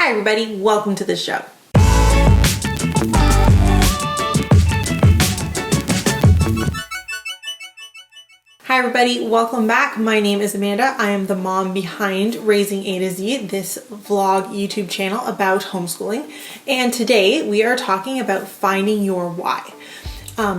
Hi everybody, welcome to the show. Hi everybody, welcome back. My name is Amanda. I am the mom behind Raising A to Z, this vlog YouTube channel about homeschooling. And today we are talking about finding your why.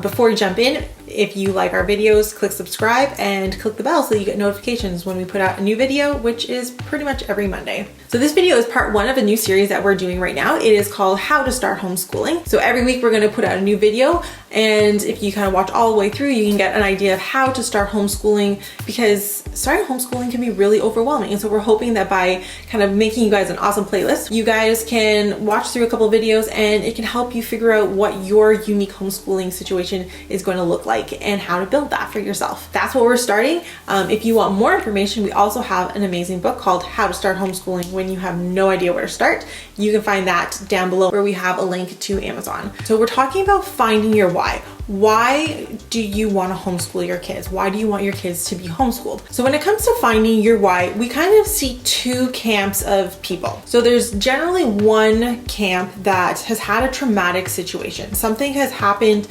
Before we jump in, if you like our videos, click subscribe and click the bell so you get notifications when we put out a new video, which is pretty much every Monday. So this video is part one of a new series that we're doing right now. It is called How to Start Homeschooling. So every week we're going to put out a new video, and if you kind of watch all the way through, you can get an idea of how to start homeschooling, because starting homeschooling can be really overwhelming. And so we're hoping that by kind of making you guys an awesome playlist, you guys can watch through a couple of videos and it can help you figure out what your unique homeschooling situation is going to look like and how to build that for yourself. That's what we're starting. If you want more information, we also have an amazing book called How to Start Homeschooling When You Have No Idea Where to Start. You can find that down below where we have a link to Amazon. So we're talking about finding your why. Why do you want to homeschool your kids? Why do you want your kids to be homeschooled? So when it comes to finding your why, we kind of see two camps of people. So there's generally one camp that has had a traumatic situation. Something has happened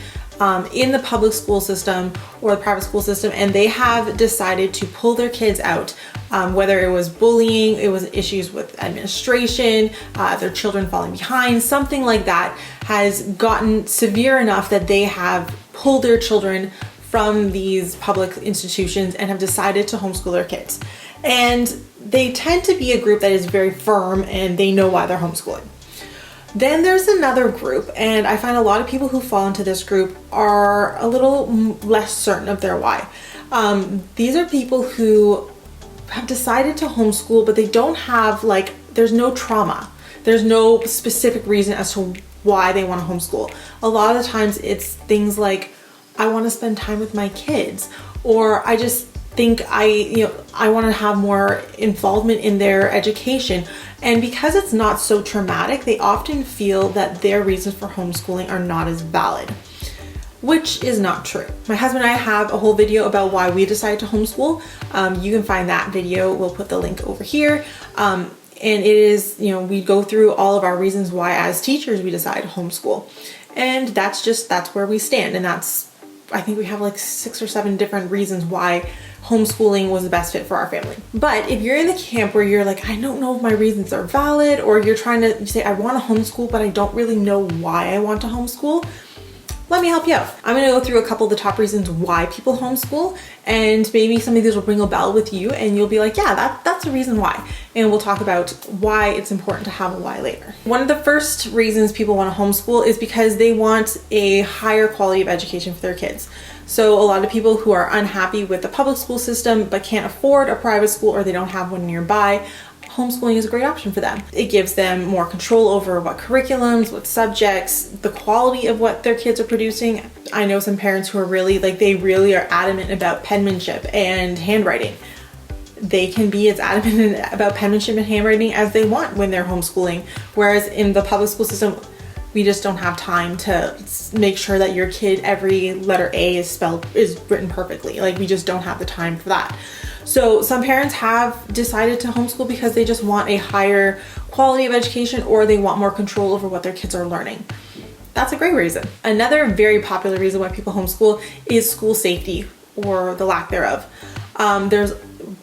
in the public school system or the private school system, and they have decided to pull their kids out. Whether it was bullying, it was issues with administration, their children falling behind, something like that has gotten severe enough that they have pulled their children from these public institutions and have decided to homeschool their kids. And they tend to be a group that is very firm and they know why they're homeschooling. Then there's another group, and I find a lot of people who fall into this group are a little less certain of their why. These are people who have decided to homeschool, but they don't have, there's no trauma. There's no specific reason as to why they want to homeschool. A lot of the times it's things like, I want to spend time with my kids, or I just think I want to have more involvement in their education. And because it's not so traumatic, they often feel that their reasons for homeschooling are not as valid, which is not true. My husband and I have a whole video about why we decided to homeschool. You can find that video. We'll put the link over here. And it is, we go through all of our reasons why as teachers we decided to homeschool. And that's where we stand. And I think we have like 6 or 7 different reasons why homeschooling was the best fit for our family. But if you're in the camp where you're like, I don't know if my reasons are valid, or you're trying to say, I want to homeschool, but I don't really know why I want to homeschool, let me help you out. I'm going to go through a couple of the top reasons why people homeschool, and maybe some of these will ring a bell with you and you'll be like, yeah, that's a reason why. And we'll talk about why it's important to have a why later. One of the first reasons people want to homeschool is because they want a higher quality of education for their kids. So a lot of people who are unhappy with the public school system but can't afford a private school, or they don't have one nearby, homeschooling is a great option for them. It gives them more control over what curriculums, what subjects, the quality of what their kids are producing. I know some parents who are they really are adamant about penmanship and handwriting. They can be as adamant about penmanship and handwriting as they want when they're homeschooling. Whereas in the public school system, we just don't have time to make sure that your kid, every letter A is written perfectly. We just don't have the time for that. So some parents have decided to homeschool because they just want a higher quality of education, or they want more control over what their kids are learning. That's a great reason. Another very popular reason why people homeschool is school safety, or the lack thereof. There's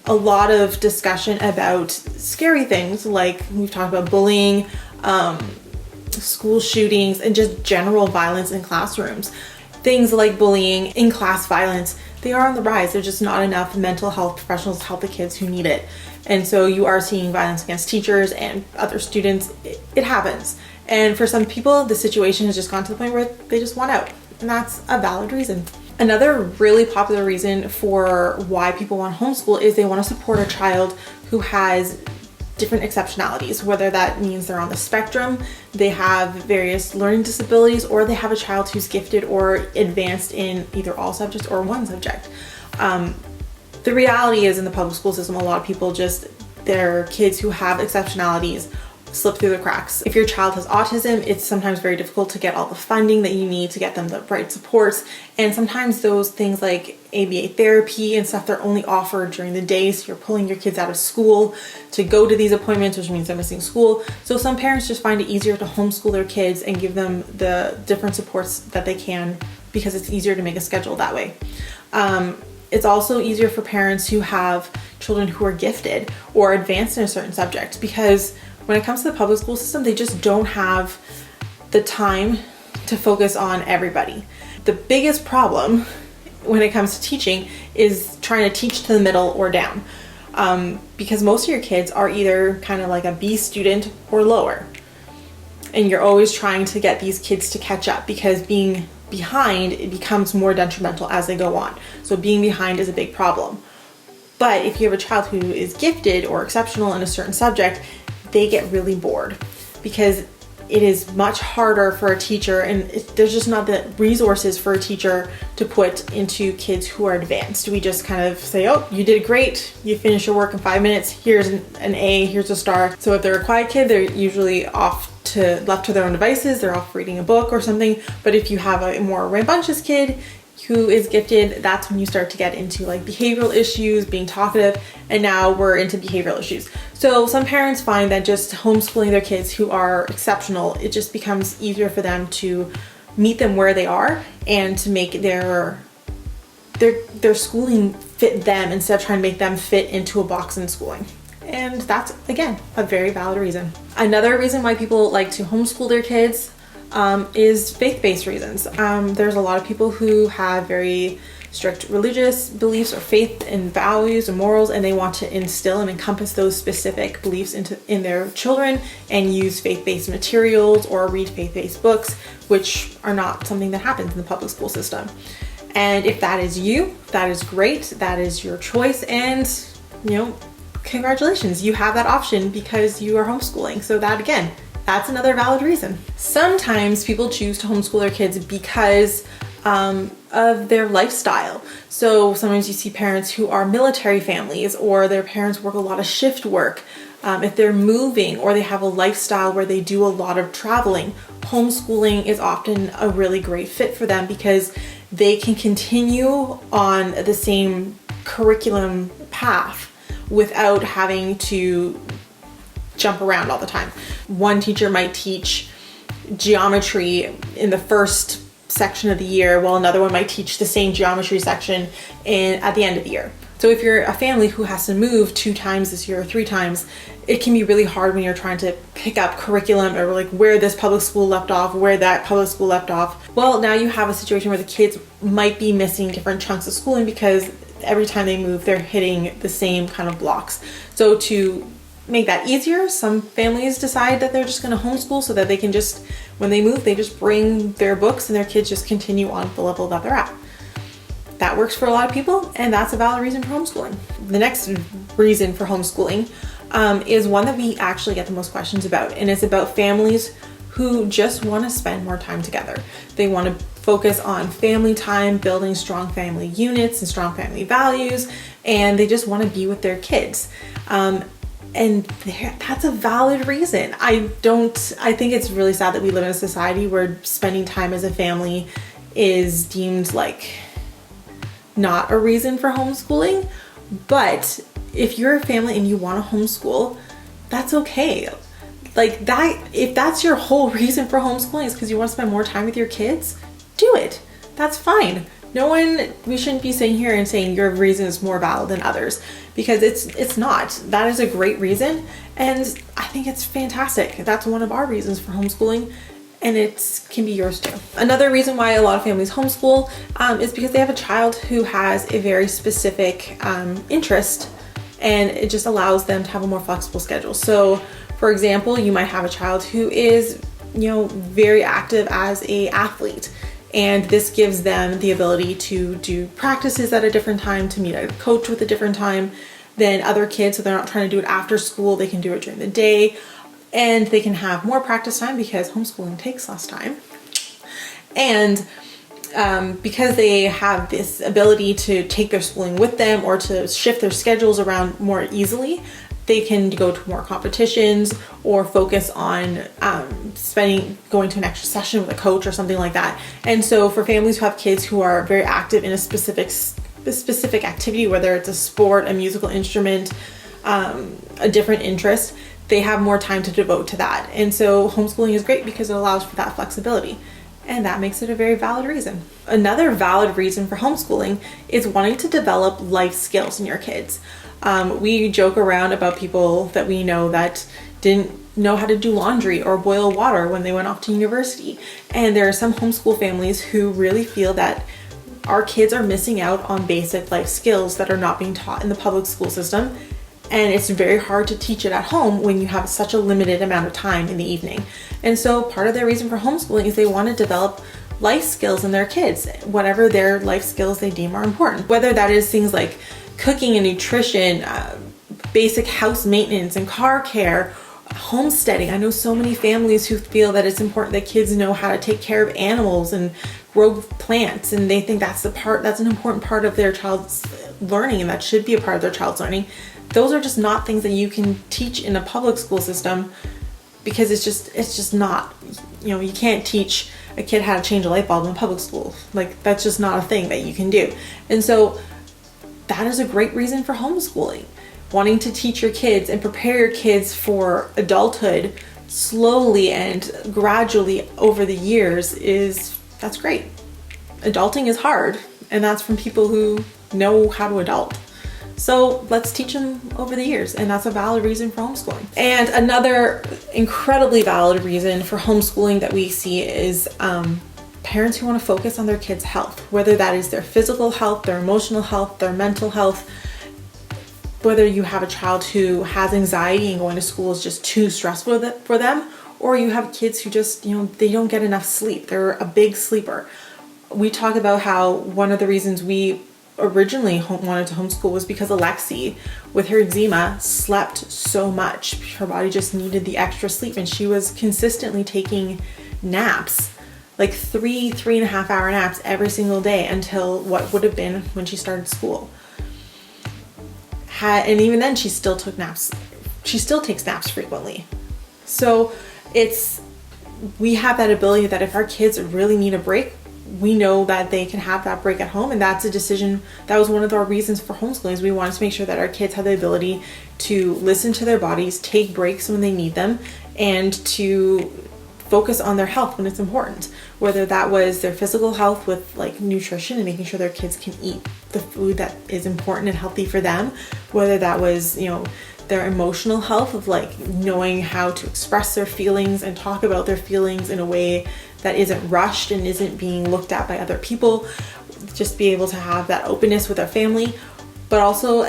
a lot of discussion about scary things, like we've talked about bullying, school shootings, and just general violence in classrooms. Things like bullying, in-class violence, they are on the rise. There's just not enough mental health professionals to help the kids who need it. And so you are seeing violence against teachers and other students. It happens. And for some people, the situation has just gone to the point where they just want out. And that's a valid reason. Another really popular reason for why people want to homeschool is they want to support a child who has different exceptionalities, whether that means they're on the spectrum, they have various learning disabilities, or they have a child who's gifted or advanced in either all subjects or one subject. The reality is, in the public school system, a lot of people their kids who have exceptionalities slip through the cracks. If your child has autism, it's sometimes very difficult to get all the funding that you need to get them the right supports. And sometimes those things like ABA therapy and stuff, they're only offered during the day. So you're pulling your kids out of school to go to these appointments, which means they're missing school. So some parents just find it easier to homeschool their kids and give them the different supports that they can, because it's easier to make a schedule that way. It's also easier for parents who have children who are gifted or advanced in a certain subject, because when it comes to the public school system, they just don't have the time to focus on everybody. The biggest problem when it comes to teaching is trying to teach to the middle or down, because most of your kids are either kind of like a B student or lower. And you're always trying to get these kids to catch up, because being behind, it becomes more detrimental as they go on. So being behind is a big problem. But if you have a child who is gifted or exceptional in a certain subject, they get really bored, because it is much harder for a teacher, and there's just not the resources for a teacher to put into kids who are advanced. We just kind of say, oh, you did great, you finished your work in 5 minutes, here's an A, here's a star. So if they're a quiet kid, they're usually left to their own devices, they're off reading a book or something. But if you have a more rambunctious kid who is gifted, that's when you start to get into like behavioral issues, being talkative, and now we're into behavioral issues. So some parents find that just homeschooling their kids who are exceptional, it just becomes easier for them to meet them where they are and to make their schooling fit them instead of trying to make them fit into a box in schooling. And that's, again, a very valid reason. Another reason why people like to homeschool their kids is faith-based reasons. There's a lot of people who have very strict religious beliefs or faith and values and morals, and they want to instill and encompass those specific beliefs in their children and use faith-based materials or read faith-based books, which are not something that happens in the public school system. And if that is you, that is great. That is your choice, and congratulations, you have that option because you are homeschooling. So that, again, that's another valid reason. Sometimes people choose to homeschool their kids because of their lifestyle. So sometimes you see parents who are military families, or their parents work a lot of shift work. If they're moving or they have a lifestyle where they do a lot of traveling, homeschooling is often a really great fit for them, because they can continue on the same curriculum path without having to jump around all the time. One teacher might teach geometry in the first section of the year, while another one might teach the same geometry section at the end of the year. So if you're a family who has to move 2 times this year or 3 times, it can be really hard when you're trying to pick up curriculum, or like where this public school left off, where that public school left off. Well, now you have a situation where the kids might be missing different chunks of schooling because every time they move, they're hitting the same kind of blocks. So to make that easier, some families decide that they're just going to homeschool so that they can just, when they move, they just bring their books and their kids just continue on the level that they're at. That works for a lot of people, and that's a valid reason for homeschooling. The next reason for homeschooling is one that we actually get the most questions about, and it's about families who just want to spend more time together. They want to focus on family time, building strong family units and strong family values, and they just want to be with their kids. And that's a valid reason. I think it's really sad that we live in a society where spending time as a family is deemed like not a reason for homeschooling. But if you're a family and you want to homeschool, that's okay. Like that, if that's your whole reason for homeschooling is because you want to spend more time with your kids, do it. That's fine. We shouldn't be sitting here and saying your reason is more valid than others, because it's not. That is a great reason, and I think it's fantastic. That's one of our reasons for homeschooling, and it can be yours too. Another reason why a lot of families homeschool is because they have a child who has a very specific interest, and it just allows them to have a more flexible schedule. So for example, you might have a child who is very active as an athlete, and this gives them the ability to do practices at a different time, to meet a coach with a different time than other kids. So they're not trying to do it after school, they can do it during the day, and they can have more practice time because homeschooling takes less time. And because they have this ability to take their schooling with them or to shift their schedules around more easily, they can go to more competitions or focus on going to an extra session with a coach or something like that. And so for families who have kids who are very active in a specific activity, whether it's a sport, a musical instrument, a different interest, they have more time to devote to that. And so homeschooling is great because it allows for that flexibility. And that makes it a very valid reason. Another valid reason for homeschooling is wanting to develop life skills in your kids. We joke around about people that we know that didn't know how to do laundry or boil water when they went off to university. And there are some homeschool families who really feel that our kids are missing out on basic life skills that are not being taught in the public school system. And it's very hard to teach it at home when you have such a limited amount of time in the evening. And so part of their reason for homeschooling is they want to develop life skills in their kids, whatever their life skills they deem are important. Whether that is things like cooking and nutrition, basic house maintenance and car care, homesteading. I know so many families who feel that it's important that kids know how to take care of animals and grow plants, and they think that's an important part of their child's learning, and that should be a part of their child's learning. Those are just not things that you can teach in a public school system, because it's just not, you can't teach a kid how to change a light bulb in public school. Like, that's just not a thing that you can do. And so that is a great reason for homeschooling. Wanting to teach your kids and prepare your kids for adulthood slowly and gradually over the years that's great. Adulting is hard, and that's from people who know how to adult. So let's teach them over the years, and that's a valid reason for homeschooling. And another incredibly valid reason for homeschooling that we see is parents who want to focus on their kids' health, whether that is their physical health, their emotional health, their mental health. Whether you have a child who has anxiety and going to school is just too stressful for them, or you have kids who just, they don't get enough sleep. They're a big sleeper. We talk about how one of the reasons we originally wanted to homeschool was because Alexi, with her eczema, slept so much. Her body just needed the extra sleep, and she was consistently taking naps, like 3.5 hour naps every single day until what would have been when she started school. And even then she still took naps. She still takes naps frequently. So we have that ability that if our kids really need a break, we know that they can have that break at home. And that's a decision, that was one of our reasons for homeschooling, is we wanted to make sure that our kids have the ability to listen to their bodies, take breaks when they need them, and to focus on their health when it's important. Whether that was their physical health with like nutrition and making sure their kids can eat the food that is important and healthy for them, whether that was, their emotional health of like knowing how to express their feelings and talk about their feelings in a way that isn't rushed and isn't being looked at by other people, just be able to have that openness with our family. But also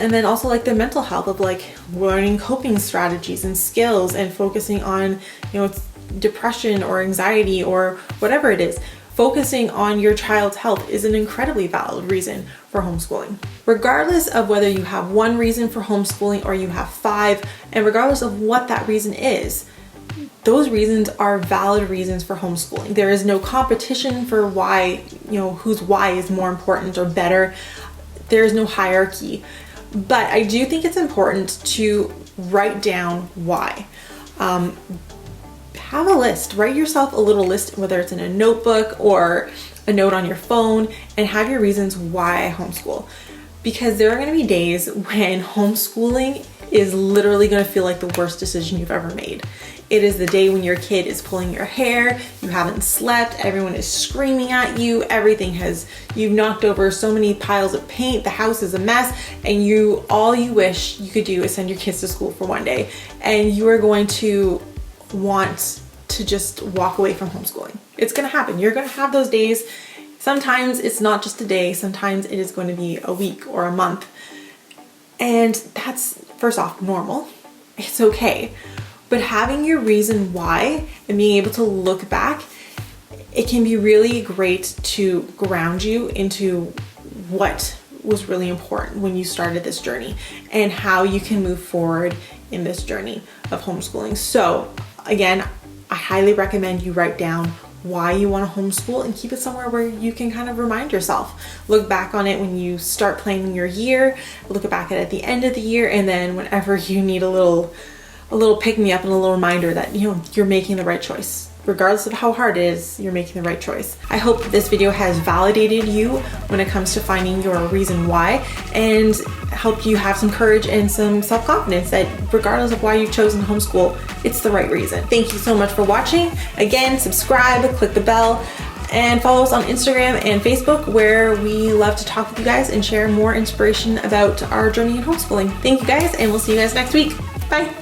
like their mental health of like learning coping strategies and skills and focusing on, depression or anxiety or whatever it is. Focusing on your child's health is an incredibly valid reason for homeschooling. Regardless of whether you have one reason for homeschooling or you have 5, and regardless of what that reason is, those reasons are valid reasons for homeschooling. There is no competition for why, whose why is more important or better. There is no hierarchy. But I do think it's important to write down why. Have a list, write yourself a little list, whether it's in a notebook or a note on your phone, and have your reasons why I homeschool. Because there are going to be days when homeschooling is literally going to feel like the worst decision you've ever made. It is the day when your kid is pulling your hair, you haven't slept, everyone is screaming at you, you've knocked over so many piles of paint, the house is a mess, and all you wish you could do is send your kids to school for one day. And you are going to want to just walk away from homeschooling. It's going to happen. You're going to have those days. Sometimes it's not just a day. Sometimes it is going to be a week or a month. And that's, first off, normal. It's okay. But having your reason why and being able to look back, it can be really great to ground you into what was really important when you started this journey and how you can move forward in this journey of homeschooling. So again, I highly recommend you write down why you want to homeschool and keep it somewhere where you can kind of remind yourself. Look back on it when you start planning your year, look back at it at the end of the year, and then whenever you need a little pick-me-up and a little reminder that, you know, you're making the right choice. Regardless of how hard it is, you're making the right choice. I hope this video has validated you when it comes to finding your reason why, and helped you have some courage and some self-confidence that regardless of why you've chosen homeschool, it's the right reason. Thank you so much for watching. Again, subscribe, click the bell, and follow us on Instagram and Facebook, where we love to talk with you guys and share more inspiration about our journey in homeschooling. Thank you guys, and we'll see you guys next week. Bye.